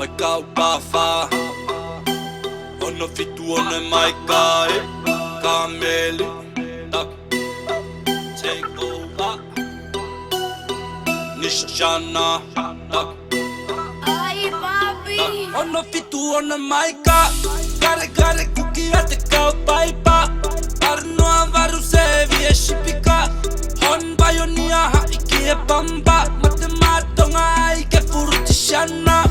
Maika upafa Ono fitu ono maika Kameli Tak Take over Nishana Tak Ay, papi. Ono fitu ono maika Kare kuki ate kau paipa Arno avaru sevi e shipika Hon bayonia ha iki e pamba Mate matonga ike furuti shana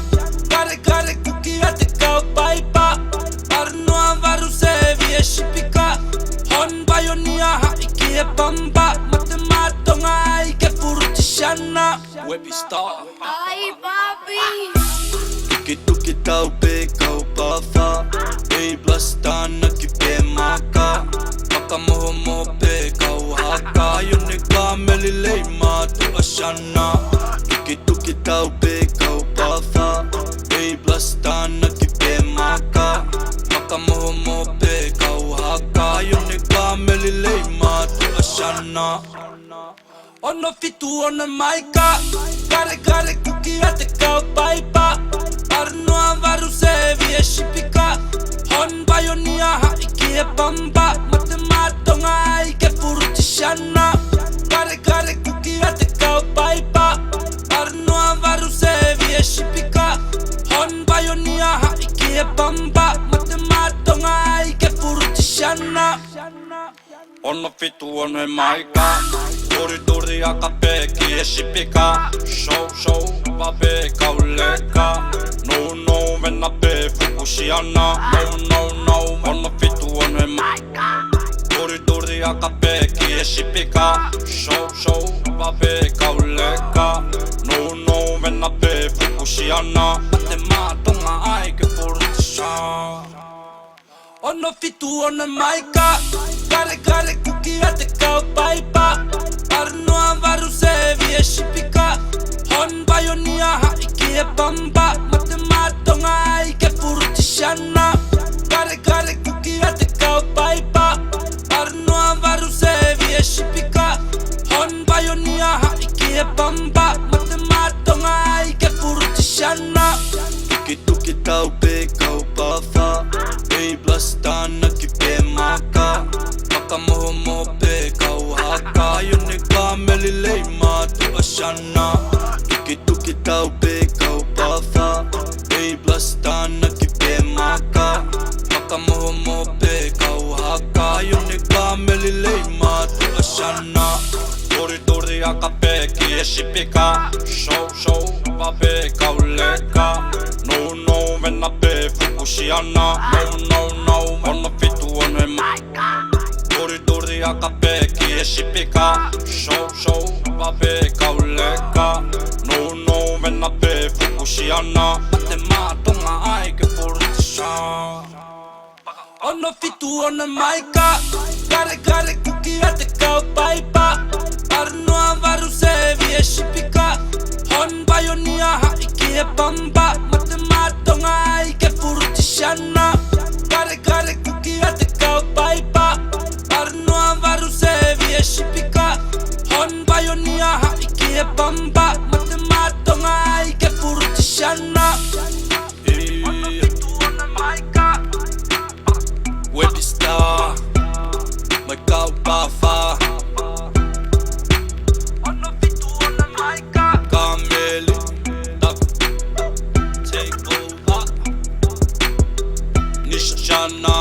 Kare kuki ate kau paipa Arno avaru sevi e shipika Hon bayonia ha iki e pamba Mate matonga ike furuti shana Webi star Ay, papi. Tuki tau pe kau pafa Ei blastana ki pe maka Maka moho pe kau haka Yone ka meli lei matu ashana Tuki tau pe kau pafa Ei blastana ki pe maka Maka moho pe kau haka Yone ka meli lei matu ashana Ono fitu ono maika Kare kuki ate kau paipa Arno avaru sevi e shipika Hon bayonia ha iki e pamba Mate matonga ike furuti shana Kare kuki ate kau paipa Arno avaru sevi e shipika Hon bayonia ha iki e pamba Mate matonga ike furuti shana Ono fitu ono e maika Dori aka peki e shipika Show vape kauleka No venna pe fukushiana No Ono fitu ono e maika Dori aka peki e shipika Show vape kauleka No venna pe fukushiana Mate matonga aike furutisha Ono fitu ono e maika Kare kuki ate kau paipa Arno avaru sevi e shipika Hon bayonia ha iki e pamba Mate matonga ike furuti shana Kare kuki ate kau paipa Arno avaru sevi e shipika Hon bayonia ha iki e pamba Mate matonga ike furuti shana Tuki tau pe kau pafa Ei blastana ki pe maka Maka moho pe kau haka Yone ka meli lei matu ashana Tuki tau pe kau pafa Ei blastana ki pe maka Maka moho pe kau haka Yone ka meli lei matu ashana Dori aka peki e shipika Show vape kauleka No venna pe fukushiana No Ono fitu ono e maika Dori aka peki e shipika Show vape kauleka No venna pe fukushiana Mate matonga aike furutisha Ono fitu ono e maika Kare kuki ate kau paipa Arno avaru sevi e shipika Hon bayonia ha iki e pamba Mate matonga ike furuti shana Kare kuki ate kau paipa Arno avaru sevi e shipika Hon bayonia ha iki e pamba Mate matonga ike furuti shana Ono fitu ono e maika Webi star Maika upafa Ono fitu ono e maika Kameli Tak Take over Nishana